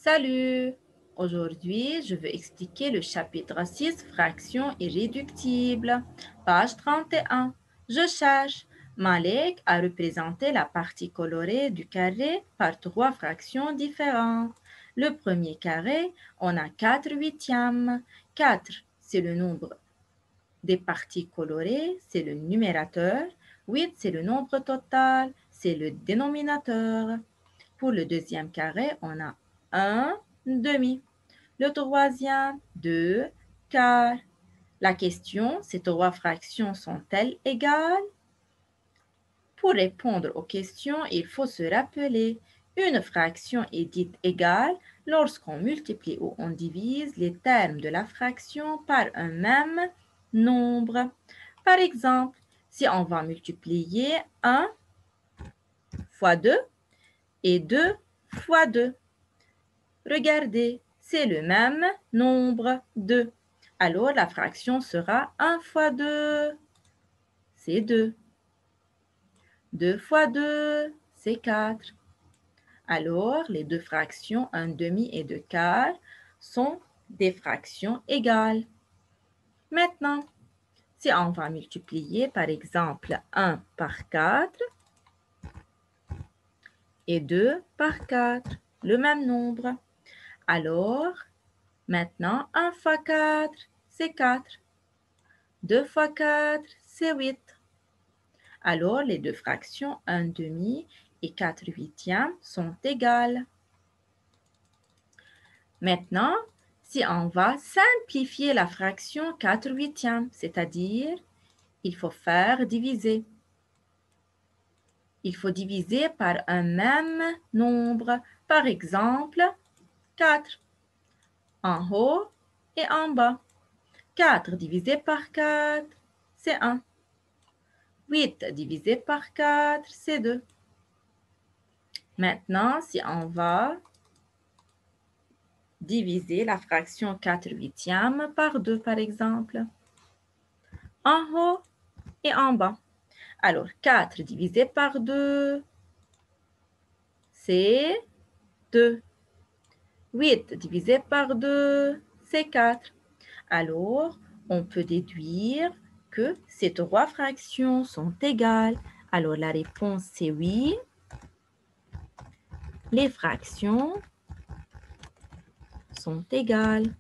Salut! Aujourd'hui, je vais expliquer le chapitre 6, fractions irréductibles. Page 31. Je cherche. Malek a représenté la partie colorée du carré par trois fractions différentes. Le premier carré, on a 4 huitièmes. 4, c'est le nombre des parties colorées, c'est le numérateur. 8, c'est le nombre total, c'est le dénominateur. Pour le deuxième carré, on a 1 demi. Le troisième, 2 quarts. La question, ces trois fractions sont-elles égales? Pour répondre aux questions, il faut se rappeler, une fraction est dite égale lorsqu'on multiplie ou on divise les termes de la fraction par un même nombre. Par exemple, si on va multiplier 1 fois 2 et 2 fois 2, regardez, c'est le même nombre 2. Alors, la fraction sera 1 fois 2, c'est 2. 2 fois 2, c'est 4. Alors, les deux fractions 1 demi et 2 quarts sont des fractions égales. Maintenant, si on va multiplier par exemple 1 par 4 et 2 par 4, le même nombre. Alors, maintenant 1 fois 4, c'est 4. 2 fois 4, c'est 8. Alors, les deux fractions 1 demi et 4 huitièmes sont égales. Maintenant, si on va simplifier la fraction 4 huitièmes, c'est-à-dire, il faut faire diviser. Il faut diviser par un même nombre, par exemple, 4, en haut et en bas. 4 divisé par 4, c'est 1. 8 divisé par 4, c'est 2. Maintenant, si on va diviser la fraction 4 huitièmes par 2, par exemple, en haut et en bas. Alors, 4 divisé par 2, c'est 2. 8 divisé par 2, c'est 4. Alors, on peut déduire que ces trois fractions sont égales. Alors, la réponse, c'est oui. Les fractions sont égales.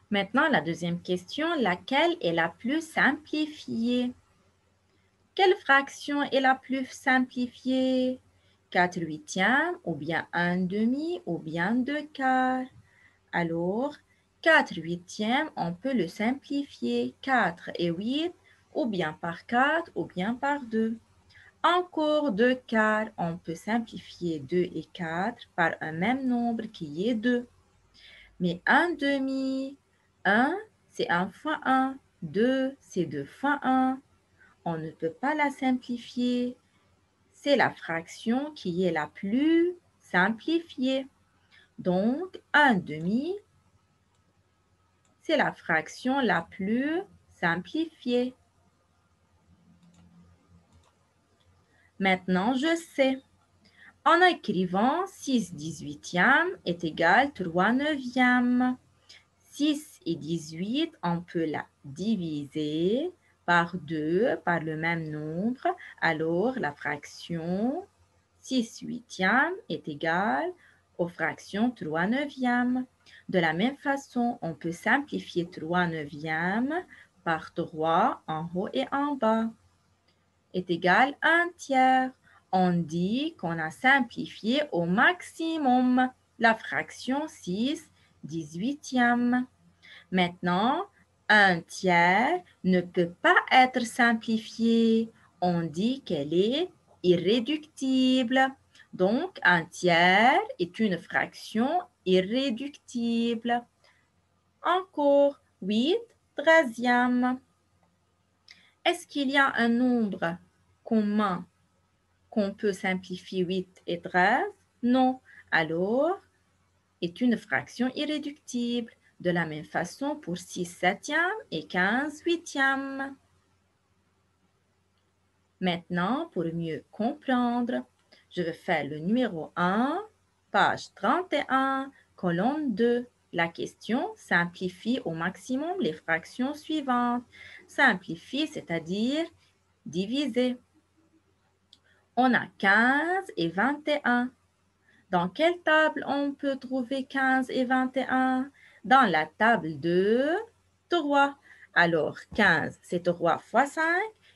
Maintenant, la deuxième question, laquelle est la plus simplifiée? Quelle fraction est la plus simplifiée? 4 huitièmes, ou bien 1 demi, ou bien 2 quarts. Alors, 4 huitièmes, on peut le simplifier. 4 et 8, ou bien par 4, ou bien par 2. Encore 2 quarts, on peut simplifier 2 et 4 par un même nombre qui est 2. Mais 1 demi, 1, c'est 1 fois 1. 2, c'est 2 fois 1. On ne peut pas la simplifier. C'est la fraction qui est la plus simplifiée. Donc, 1 demi, c'est la fraction la plus simplifiée. Maintenant, je sais. En écrivant 6 dix-huitièmes est égal 3 neuvièmes. 6 et 18, on peut la diviser par 2, par le même nombre. Alors, la fraction 6 huitièmes est égale aux fractions 3 neuvièmes. De la même façon, on peut simplifier 3 neuvièmes par 3 en haut et en bas est égal à 1 tiers. On dit qu'on a simplifié au maximum la fraction 6 dix-huitièmes. Maintenant, 1 tiers ne peut pas être simplifié. On dit qu'elle est irréductible. Donc, 1 tiers est une fraction irréductible. Encore 8 treizièmes. Est-ce qu'il y a un nombre commun qu'on peut simplifier 8 et 13? Non. Alors, est une fraction irréductible. De la même façon pour 6 septièmes et 15 huitièmes. Maintenant, pour mieux comprendre, je vais faire le numéro 1, page 31, colonne 2. La question simplifie au maximum les fractions suivantes. Simplifie, c'est-à-dire diviser. On a 15 et 21. Dans quelle table on peut trouver 15 et 21? Dans la table de 3. Alors, 15, c'est 3 fois 5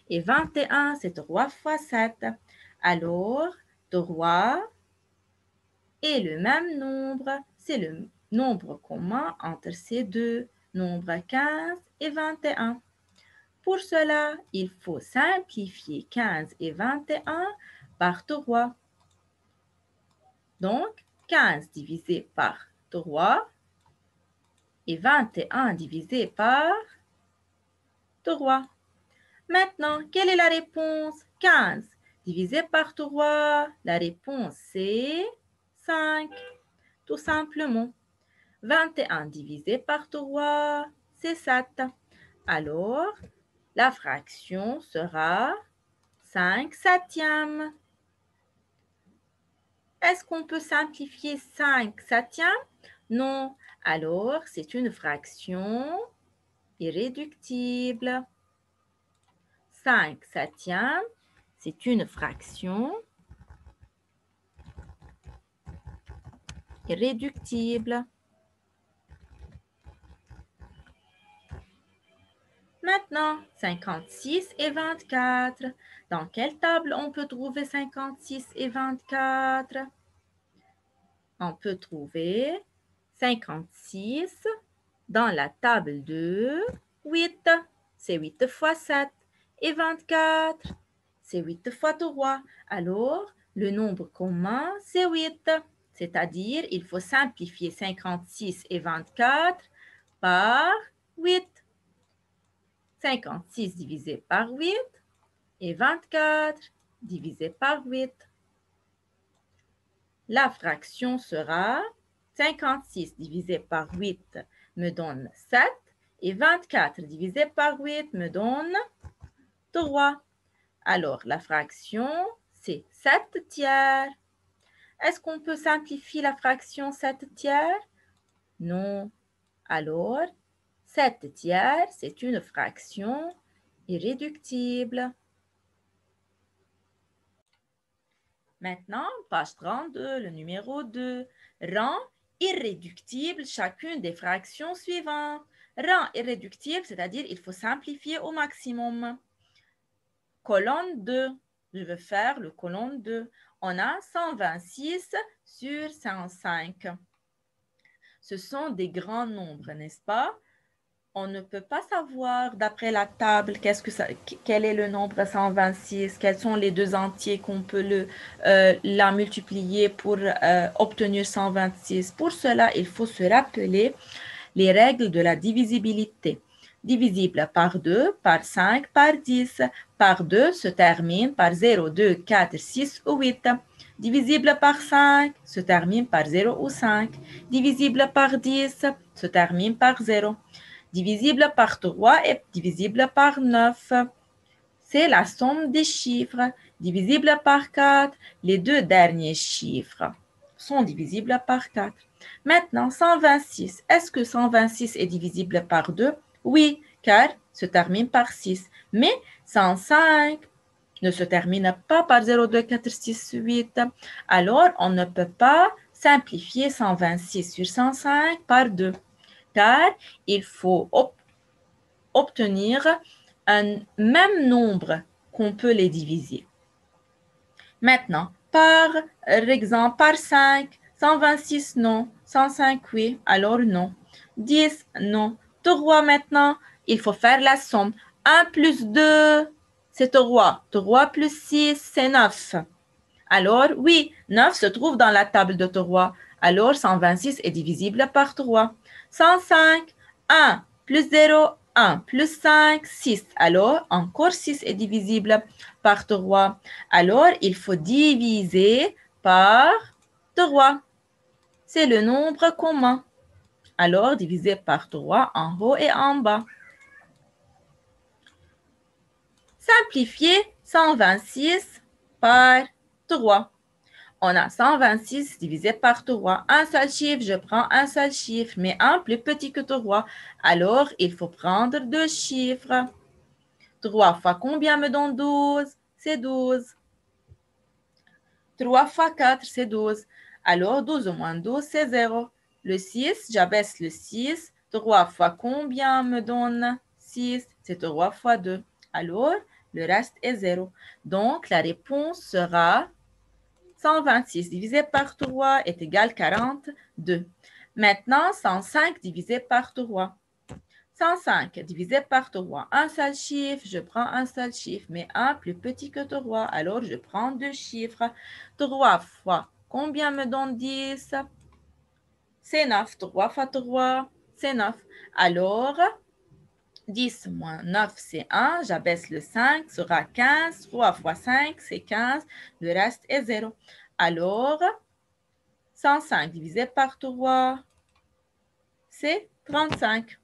et 21, c'est 3 fois 7. Alors, 3 est le même nombre. C'est le nombre commun entre ces deux nombres 15 et 21. Pour cela, il faut simplifier 15 et 21 par 3. Donc, 15 divisé par 3 et 21 divisé par 3. Maintenant, quelle est la réponse? 15 divisé par 3, la réponse c'est 5, tout simplement. 21 divisé par 3, c'est 7. Alors, la fraction sera 5 septièmes. Est-ce qu'on peut simplifier 5 septièmes? Non. Alors, c'est une fraction irréductible. 5 septièmes, c'est une fraction irréductible. Maintenant, 56 et 24. Dans quelle table on peut trouver 56 et 24? On peut trouver 56 dans la table de 8. C'est 8 fois 7. Et 24, c'est 8 fois 3. Alors, le nombre commun, c'est 8. C'est-à-dire, il faut simplifier 56 et 24 par 8. 56 divisé par 8 et 24 divisé par 8. La fraction sera 56 divisé par 8 me donne 7 et 24 divisé par 8 me donne 3. Alors, la fraction, c'est 7 tiers. Est-ce qu'on peut simplifier la fraction 7 tiers? Non. Alors, 7 tiers, c'est une fraction irréductible. Maintenant, page 32, le numéro 2. Rend irréductible chacune des fractions suivantes. Rend irréductible, c'est-à-dire il faut simplifier au maximum. Colonne 2. Je vais faire le colonne 2. On a 126 sur 105. Ce sont des grands nombres, n'est-ce pas? On ne peut pas savoir d'après la table quel est le nombre 126, quels sont les deux entiers qu'on peut la multiplier pour obtenir 126. Pour cela, il faut se rappeler les règles de la divisibilité. Divisible par 2, par 5, par 10. Par 2 se termine par 0, 2, 4, 6 ou 8. Divisible par 5 se termine par 0 ou 5. Divisible par 10 se termine par 0. Divisible par 3 et divisible par 9. C'est la somme des chiffres. Divisible par 4, les deux derniers chiffres sont divisibles par 4. Maintenant, 126. Est-ce que 126 est divisible par 2? Oui, car se termine par 6. Mais 105 ne se termine pas par 0, 2, 4, 6, 8. Alors, on ne peut pas simplifier 126 sur 105 par 2. Car il faut obtenir un même nombre qu'on peut les diviser. Maintenant, par exemple, par 5, 126, non. 105, oui, alors non. 10, non. 3 maintenant, il faut faire la somme. 1 plus 2, c'est 3. 3 plus 6, c'est 9. Alors, oui, 9 se trouve dans la table de 3. Alors, 126 est divisible par 3. 105, 1 plus 0, 1 plus 5, 6. Alors, encore 6 est divisible par 3. Alors, il faut diviser par 3. C'est le nombre commun. Alors, diviser par 3 en haut et en bas. Simplifier 126 par 3. On a 126 divisé par 3. Un seul chiffre, je prends un seul chiffre, mais un plus petit que 3. Alors, il faut prendre deux chiffres. 3 fois combien me donne 12? C'est 12. 3 fois 4, c'est 12. Alors, 12 moins 12, c'est 0. Le 6, j'abaisse le 6. 3 fois combien me donne 6? C'est 3 fois 2. Alors, le reste est 0. Donc, la réponse sera 126 divisé par 3 est égal à 42. Maintenant, 105 divisé par 3. 105 divisé par 3, un seul chiffre, je prends un seul chiffre, mais un plus petit que 3, alors je prends deux chiffres. 3 fois combien me donne 10? C'est 9. 3 fois 3, c'est 9. Alors, 10 moins 9, c'est 1. J'abaisse le 5, sera 15. 3 fois 5, c'est 15. Le reste est 0. Alors, 105 divisé par 3, c'est 35.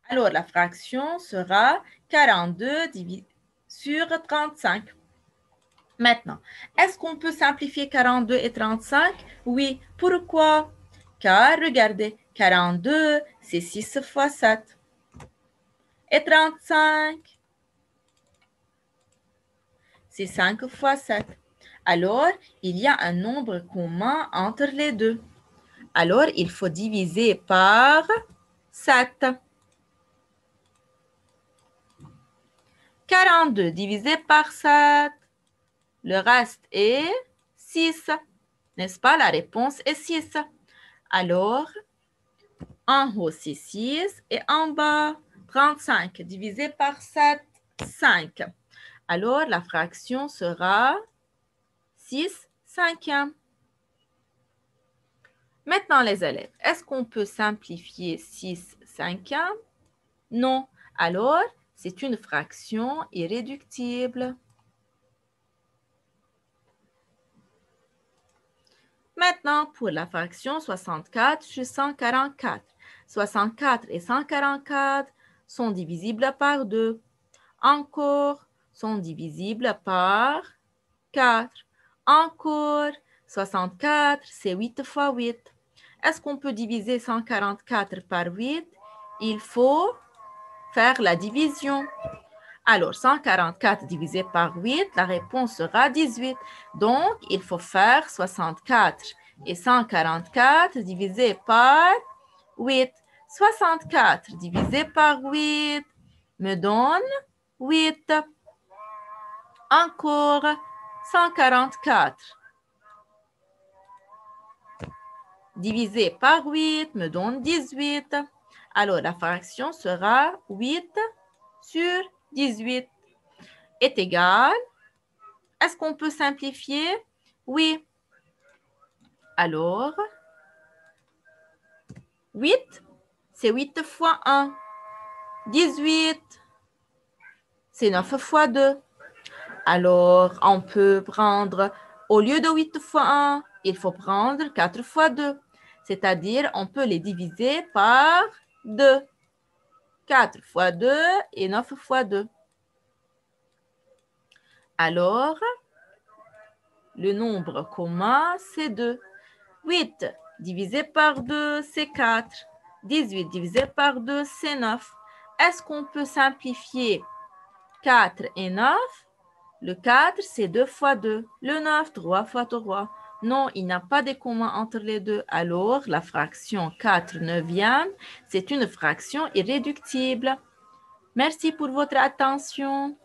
Alors, la fraction sera 42 sur 35. Maintenant, est-ce qu'on peut simplifier 42 et 35? Oui. Pourquoi? Car, regardez, 42, c'est 6 fois 7. Et 35, c'est 5 fois 7. Alors, il y a un nombre commun entre les deux. Alors, il faut diviser par 7. 42 divisé par 7, le reste est 6. N'est-ce pas? La réponse est 6. Alors, en haut, c'est 6 et en bas, 35 divisé par 7, 5. Alors, la fraction sera 6 cinquièmes. Maintenant, les élèves, est-ce qu'on peut simplifier 6 cinquièmes? Non. Alors, c'est une fraction irréductible. Maintenant, pour la fraction 64 sur 144. 64 et 144 sont divisibles par 2. Encore, sont divisibles par 4. Encore, 64, c'est 8 fois 8. Est-ce qu'on peut diviser 144 par 8? Il faut faire la division. Alors, 144 divisé par 8, la réponse sera 18. Donc, il faut faire 64 et 144 divisé par 8. 64 divisé par 8 me donne 8. Encore 144 divisé par 8 me donne 18. Alors, la fraction sera 8 sur 18 est égal. Est-ce qu'on peut simplifier? Oui. Alors, 8, c'est 8 fois 1. 18, c'est 9 fois 2. Alors, on peut prendre, au lieu de 8 fois 1, il faut prendre 4 fois 2. C'est-à-dire, on peut les diviser par 2. 4 fois 2 et 9 fois 2. Alors, le nombre commun, c'est 2. 8 divisé par 2, c'est 4. 18 divisé par 2, c'est 9. Est-ce qu'on peut simplifier 4 et 9? Le 4, c'est 2 fois 2. Le 9, 3 fois 3. Non, il n'y a pas de commun entre les deux. Alors, la fraction 4 neuvième, c'est une fraction irréductible. Merci pour votre attention.